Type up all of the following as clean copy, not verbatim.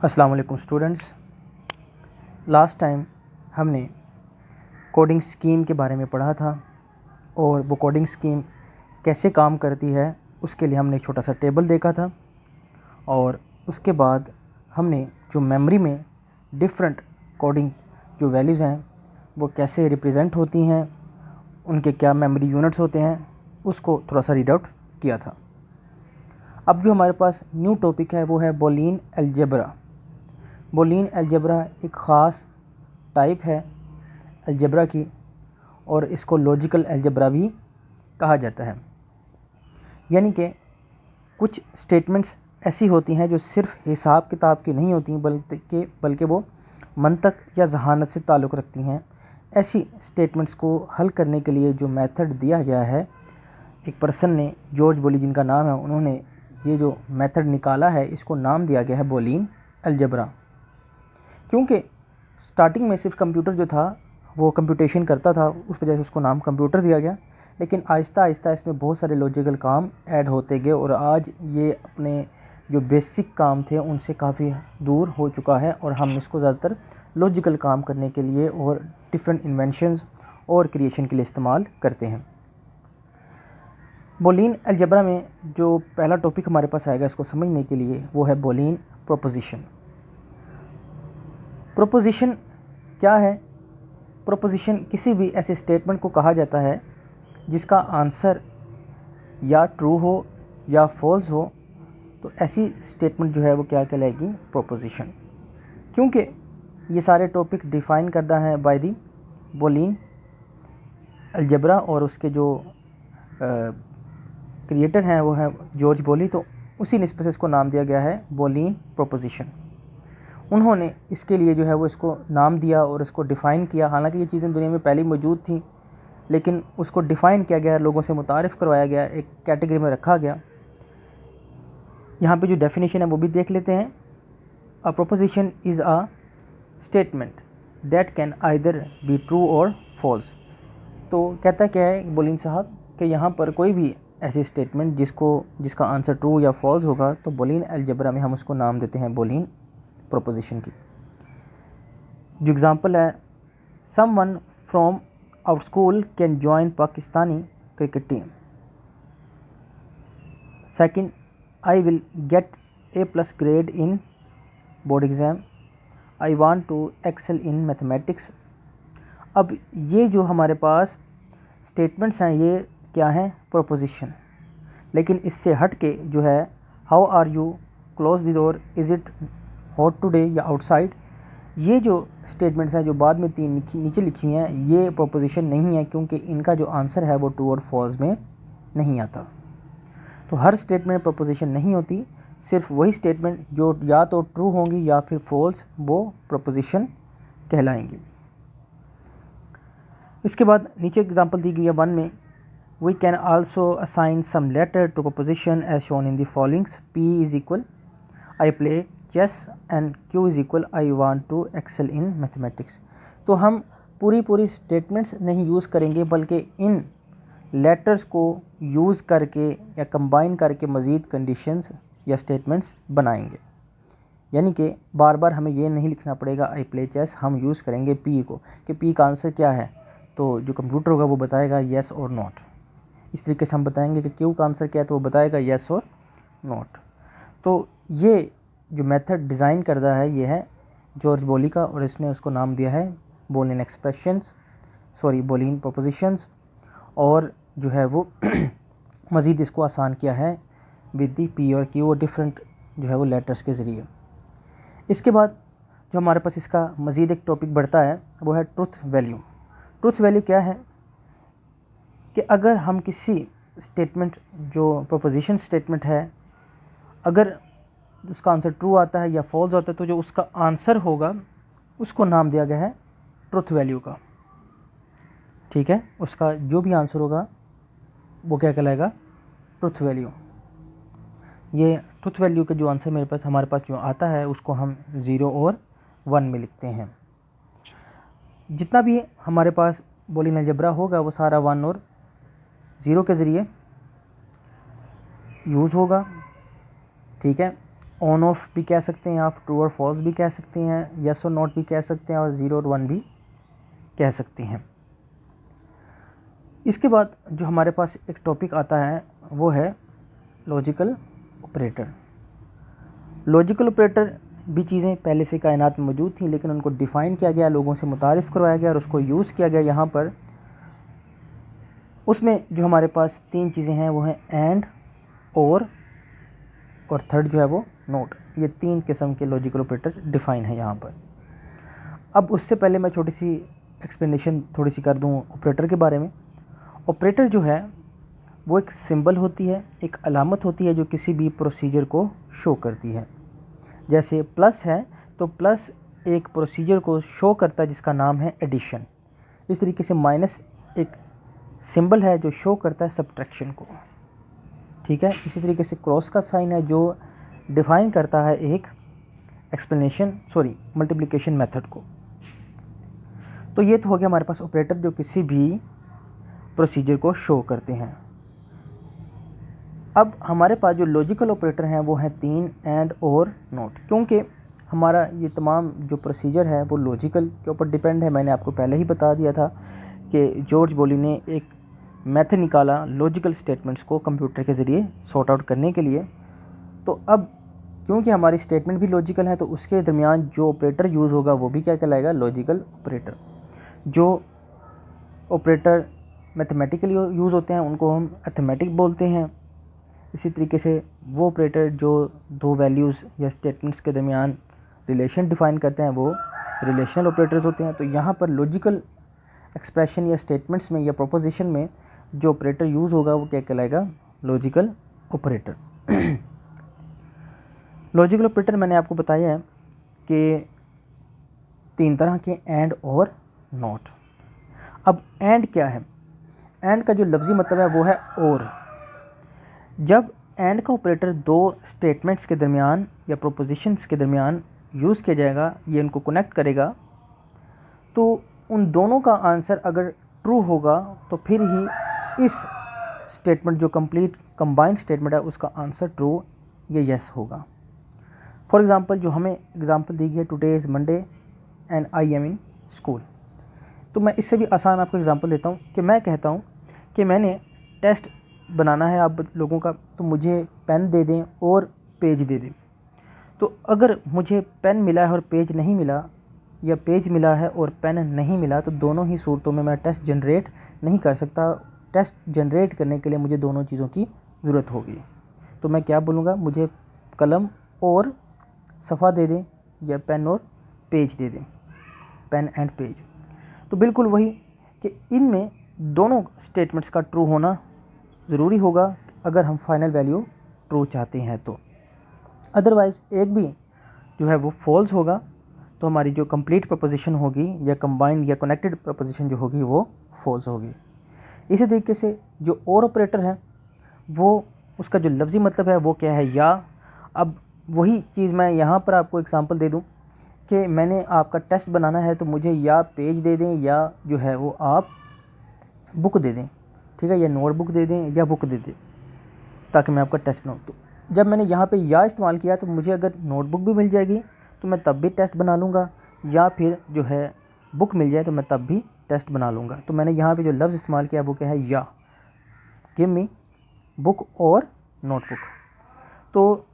अस्सलाम वालेकुम students. Last time हमने कोडिंग स्कीम के बारे में पढ़ा था और वो कोडिंग स्कीम कैसे काम करती है उसके लिए हमने एक छोटा सा टेबल देखा था और उसके बाद हमने जो मेमोरी में डिफरेंट कोडिंग जो वैल्यूज़ हैं वो कैसे रिप्रेजेंट होती हैं, उनके क्या मेमोरी यूनिट्स होते हैं, उसको थोड़ा सा रीड आउट किया था। अब जो हमारे पास न्यू टॉपिक है वो है बूलियन अलजेब्रा। बूलियन अलजेब्रा एक ख़ास टाइप है अलजेब्रा की और इसको लॉजिकल अलजेब्रा भी कहा जाता है। यानी कि कुछ स्टेटमेंट्स ऐसी होती हैं जो सिर्फ हिसाब किताब की नहीं होती बल्कि वो मंतक या जहानत से ताल्लुक़ रखती हैं। ऐसी स्टेटमेंट्स को हल करने के लिए जो मेथड दिया गया है, एक पर्सन ने, जॉर्ज बोली जिनका नाम है, उन्होंने ये जो मेथड निकाला है इसको नाम दिया गया है बूलियन अलजेब्रा। क्योंकि स्टार्टिंग में सिर्फ कंप्यूटर जो था वो कंप्यूटेशन करता था, उस वजह से उसको नाम कंप्यूटर दिया गया। लेकिन आहिस्ता आहिस्ता इसमें बहुत सारे लॉजिकल काम ऐड होते गए और आज ये अपने जो बेसिक काम थे उनसे काफ़ी दूर हो चुका है और हम इसको ज़्यादातर लॉजिकल काम करने के लिए और डिफरेंट इन्वेंशंस और क्रिएशन के लिए इस्तेमाल करते हैं। बूलियन अलजेब्रा में जो पहला टॉपिक हमारे पास आएगा इसको समझने के लिए वो है बूलियन प्रोपोजिशन। प्रोपोजिशन क्या है? प्रोपोजिशन किसी भी ऐसे स्टेटमेंट को कहा जाता है जिसका आंसर या ट्रू हो या फॉल्स हो, तो ऐसी स्टेटमेंट जो है वो क्या कहलाएगी? प्रोपोजिशन। क्योंकि ये सारे टॉपिक डिफ़ाइन करता है बाय दी बूलियन अलजेब्रा और उसके जो क्रिएटर हैं वो है जॉर्ज बोली, तो उसी निस्बत से इसको नाम दिया गया है बूलियन प्रोपोजिशन। उन्होंने इसके लिए जो है वो इसको नाम दिया और इसको डिफ़ाइन किया। हालांकि ये चीज़ें दुनिया में पहले मौजूद थी लेकिन उसको डिफ़ाइन किया गया, लोगों से मुतारिफ़ करवाया गया, एक कैटेगरी में रखा गया। यहाँ पे जो डेफिनेशन है वो भी देख लेते हैं। अ proposition is a statement that can either be true और फॉल्स। तो कहता क्या है बूलियन साहब कि यहाँ पर कोई भी ऐसी स्टेटमेंट जिसका आंसर ट्रू या फॉल्स होगा तो बूलियन अलजेब्रा में हम उसको नाम देते हैं बूलियन प्रोपोजिशन की। जो एग्ज़ाम्पल है, someone from our school can join Pakistani cricket team. Second, I will get A+ grade in board exam. I want to excel in mathematics. अब ये जो हमारे पास स्टेटमेंट्स हैं ये क्या हैं? प्रोपोजिशन। लेकिन इससे हट के जो है how are you, close the door, is it hot today या आउटसाइड, ये जो स्टेटमेंट्स हैं जो बाद में तीन नीचे लिखी हुई हैं ये प्रोपोजिशन नहीं है क्योंकि इनका जो आंसर है वो ट्रू और फॉल्स में नहीं आता। तो हर स्टेटमेंट प्रोपोजिशन नहीं होती, सिर्फ वही स्टेटमेंट जो या तो ट्रू होंगी या फिर फॉल्स वो प्रोपोजिशन कहलाएंगी। इसके बाद नीचे एग्जांपल दी गई है 1 में, we can also assign some letter to proposition as shown in the followings. P is equal I play chess and Q is equal I want to excel in mathematics. तो हम पूरी statements नहीं use करेंगे बल्कि इन letters को use करके या combine करके मज़ीद कंडीशंस या स्टेटमेंट्स बनाएंगे। यानी कि बार बार हमें ये नहीं लिखना पड़ेगा आई प्ले चेस, हम यूज़ करेंगे P को कि P का आंसर क्या है, तो जो कंप्यूटर होगा वो बताएगा येस और नॉट। इस तरीके से हम बताएंगे कि Q का आंसर क्या है तो वो बताएगा येस और नॉट। तो ये जो मेथड डिज़ाइन करता है ये है जॉर्ज बोली का और इसने उसको नाम दिया है बूलियन बूलियन प्रोपोजिशंस, और जो है वो मज़ीद इसको आसान किया है विद दी P और Q और डिफरेंट जो है वो लेटर्स के ज़रिए। इसके बाद जो हमारे पास इसका मज़ीद एक टॉपिक बढ़ता है वो है ट्रुथ वैल्यू। ट्रुथ वैल्यू क्या है कि अगर हम किसी स्टेटमेंट जो प्रोपोजिशन स्टेटमेंट है अगर उसका आंसर ट्रू आता है या फॉल्स आता है तो जो उसका आंसर होगा उसको नाम दिया गया है ट्रुथ वैल्यू का। ठीक है, उसका जो भी आंसर होगा वो क्या कहलाएगा? Truth value. ये ट्रुथ वैल्यू के जो आंसर हमारे पास जो आता है उसको हम 0 और 1 में लिखते हैं। जितना भी हमारे पास बूलियन अलजेब्रा होगा वो सारा 1 और 0 के ज़रिए यूज़ होगा। ठीक है, ऑन ऑफ भी कह सकते हैं आप, ट्रू और फॉल्स भी कह सकते हैं, यस और नॉट भी कह सकते हैं, और 0 और 1 भी कह सकते हैं। इसके बाद जो हमारे पास एक टॉपिक आता है वो है लॉजिकल ऑपरेटर। लॉजिकल ऑपरेटर भी चीज़ें पहले से कायनात में मौजूद थी, लेकिन उनको डिफ़ाइन किया गया, लोगों से मुतारिफ़ करवाया गया और उसको यूज़ किया गया यहाँ पर। उसमें जो हमारे पास 3 चीज़ें हैं वो हैं एंड, और थर्ड जो है वो नोट। ये 3 किस्म के लॉजिकल ऑपरेटर डिफ़ाइन है यहाँ पर। अब उससे पहले मैं छोटी सी एक्सप्लेनेशन थोड़ी सी कर दूँ ऑपरेटर के बारे में। ऑपरेटर जो है वो एक सिंबल होती है, एक अलामत होती है जो किसी भी प्रोसीजर को शो करती है। जैसे प्लस है तो प्लस एक प्रोसीजर को शो करता है जिसका नाम है एडिशन। इस तरीके से माइनस एक सिंबल है जो शो करता है सब्ट्रैक्शन को, ठीक है। इसी तरीके से क्रॉस का साइन है जो डिफ़ाइन करता है एक मल्टीप्लिकेशन मेथड को। तो ये तो हो गया हमारे पास ऑपरेटर जो किसी भी प्रोसीजर को शो करते हैं। अब हमारे पास जो लॉजिकल ऑपरेटर हैं वो हैं 3, एंड और नॉट। क्योंकि हमारा ये तमाम जो प्रोसीजर है वो लॉजिकल के ऊपर डिपेंड है। मैंने आपको पहले ही बता दिया था कि जॉर्ज बोली ने एक मेथड निकाला लॉजिकल स्टेटमेंट्स को कंप्यूटर के ज़रिए सॉर्ट आउट करने के लिए। तो अब क्योंकि हमारी स्टेटमेंट भी लॉजिकल है तो उसके दरमियान जो ऑपरेटर यूज़ होगा वो भी क्या कहलाएगा, लॉजिकल ऑपरेटर। जो ऑपरेटर मैथमेटिकली यूज़ होते हैं उनको हम अर्थमेटिक बोलते हैं। इसी तरीके से वो ऑपरेटर जो 2 वैल्यूज़ या स्टेटमेंट्स के दरमियान रिलेशन डिफ़ाइन करते हैं वो रिलेशनल ऑपरेटर्स होते हैं। तो यहाँ पर लॉजिकल एक्सप्रेशन या स्टेटमेंट्स में या प्रोपोजिशन में जो ऑपरेटर यूज़ होगा वो क्या कहलाएगा, लॉजिकल ऑपरेटर। लॉजिकल ऑपरेटर मैंने आपको बताया है कि 3 तरह के, एंड और नॉट। अब एंड क्या है? एंड का जो लफ्ज़ी मतलब है वो है और। जब एंड का ऑपरेटर 2 स्टेटमेंट्स के दरमियान या प्रोपोजिशंस के दरमियान यूज़ किया जाएगा, ये उनको कनेक्ट करेगा, तो उन दोनों का आंसर अगर ट्रू होगा तो फिर ही इस स्टेटमेंट जो कंप्लीट कंबाइंड स्टेटमेंट है उसका आंसर ट्रू या यस होगा। फॉर एग्ज़ाम्पल जो हमें एग्ज़ाम्पल दी गई है, today is Monday and I am in school. तो मैं इससे भी आसान आपको एग्ज़ाम्पल देता हूँ कि मैं कहता हूँ कि मैंने टेस्ट बनाना है आप लोगों का, तो मुझे पेन दे दें और पेज दे दें। तो अगर मुझे पेन मिला है और पेज नहीं मिला, या पेज मिला है और पेन नहीं मिला, तो दोनों ही सूरतों में मैं टेस्ट जनरेट नहीं कर सकता। टेस्ट जनरेट करने के लिए मुझे दोनों चीज़ों की ज़रूरत होगी। तो मैं क्या बोलूँगा, मुझे कलम और सफ़ा दे दें या पेन और पेज दे दें, पेन एंड पेज। तो बिल्कुल वही कि इनमें दोनों स्टेटमेंट्स का ट्रू होना ज़रूरी होगा अगर हम फाइनल वैल्यू ट्रू चाहते हैं तो। अदरवाइज़ एक भी जो है वो फॉल्स होगा तो हमारी जो कंप्लीट प्रपोजिशन होगी या कंबाइंड या कनेक्टेड प्रपोजिशन जो होगी वो फॉल्स होगी। इसी तरीके से जो और ऑपरेटर है वो, उसका जो लफ्ज़ी मतलब है वो क्या है, या। अब वही चीज़ मैं यहाँ पर आपको एग्जांपल दे दूँ कि मैंने आपका टेस्ट बनाना है तो मुझे या पेज दे दें या जो है वो आप बुक दे दें, ठीक है, या नोटबुक दे दें या बुक दे दें ताकि मैं आपका टेस्ट बनाऊँ। तो जब मैंने यहाँ पे या इस्तेमाल किया तो मुझे अगर नोटबुक भी मिल जाएगी तो मैं तब भी टेस्ट बना लूँगा, या फिर जो है बुक मिल जाए तो मैं तब भी टेस्ट बना लूँगा। तो मैंने यहाँ पे जो लफ्ज़ इस्तेमाल किया वो क्या है, या। गिव मी बुक और नोटबुक। तो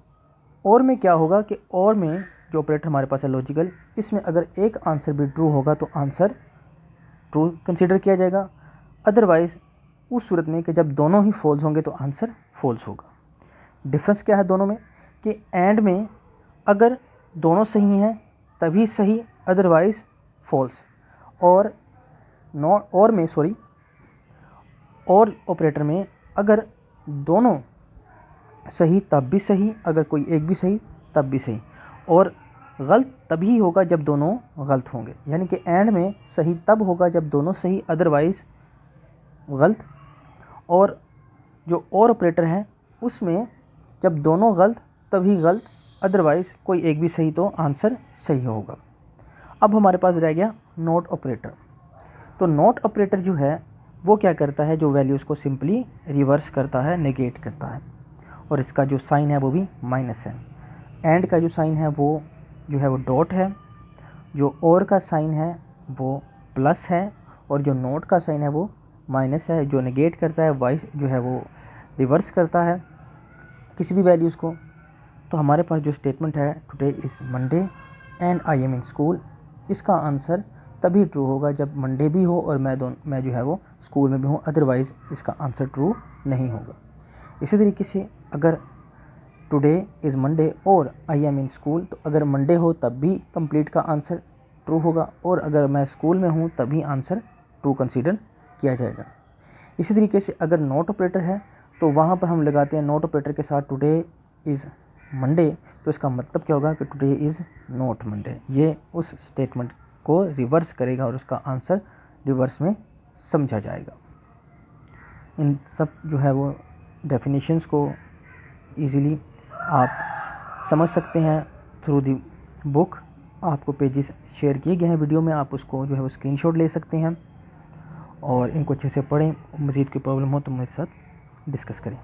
और में क्या होगा कि और में जो ऑपरेटर हमारे पास है लॉजिकल, इसमें अगर एक आंसर भी ट्रू होगा तो आंसर ट्रू कंसिडर किया जाएगा। अदरवाइज़ उस सूरत में कि जब दोनों ही फॉल्स होंगे तो आंसर फॉल्स होगा। डिफरेंस क्या है दोनों में कि एंड में अगर दोनों सही हैं तभी सही, अदरवाइज़ फॉल्स। और नॉट और में और ऑपरेटर में अगर दोनों सही तब भी सही, अगर कोई एक भी सही तब भी सही, और गलत तभी होगा जब दोनों गलत होंगे। यानी कि एंड में सही तब होगा जब दोनों सही, अदरवाइज़ गलत। और जो और ऑपरेटर है उसमें जब दोनों गलत तभी गलत, अदरवाइज़ कोई एक भी सही तो आंसर सही होगा। अब हमारे पास रह गया नॉट ऑपरेटर। तो नॉट ऑपरेटर जो है वो क्या करता है, जो वैल्यूज़ को सिंपली रिवर्स करता है, नेगेट करता है, और इसका जो साइन है वो भी माइनस है। एंड का जो साइन है वो जो है वो डॉट है, जो और का साइन है वो प्लस है, और जो नोट का साइन है वो माइनस है। जो नेगेट करता है वाइस जो है वो रिवर्स करता है किसी भी वैल्यूज़ को। तो हमारे पास जो स्टेटमेंट है today is Monday and I am in school, इसका आंसर तभी ट्रू होगा जब मंडे भी हो और मैं जो है वो स्कूल में भी हूँ, अदरवाइज़ इसका आंसर ट्रू नहीं होगा। इसी तरीके से अगर टुडे इज़ मंडे और आई एम इन स्कूल, तो अगर मंडे हो तब भी कंप्लीट का आंसर ट्रू होगा, और अगर मैं स्कूल में हूँ तभी आंसर ट्रू कंसीडर किया जाएगा। इसी तरीके से अगर नॉट ऑपरेटर है तो वहाँ पर हम लगाते हैं नॉट ऑपरेटर के साथ टुडे इज़ मंडे, तो इसका मतलब क्या होगा कि टुडे इज़ नॉट मंडे। ये उस स्टेटमेंट को रिवर्स करेगा और उसका आंसर रिवर्स में समझा जाएगा। इन सब जो है वो डेफिनेशंस को ईज़िली आप समझ सकते हैं थ्रू दी बुक। आपको पेजेस शेयर किए गए हैं वीडियो में, आप उसको जो है वो स्क्रीनशॉट ले सकते हैं और इनको अच्छे से पढ़ें। मज़ीद कोई प्रॉब्लम हो तो मेरे साथ डिस्कस करें।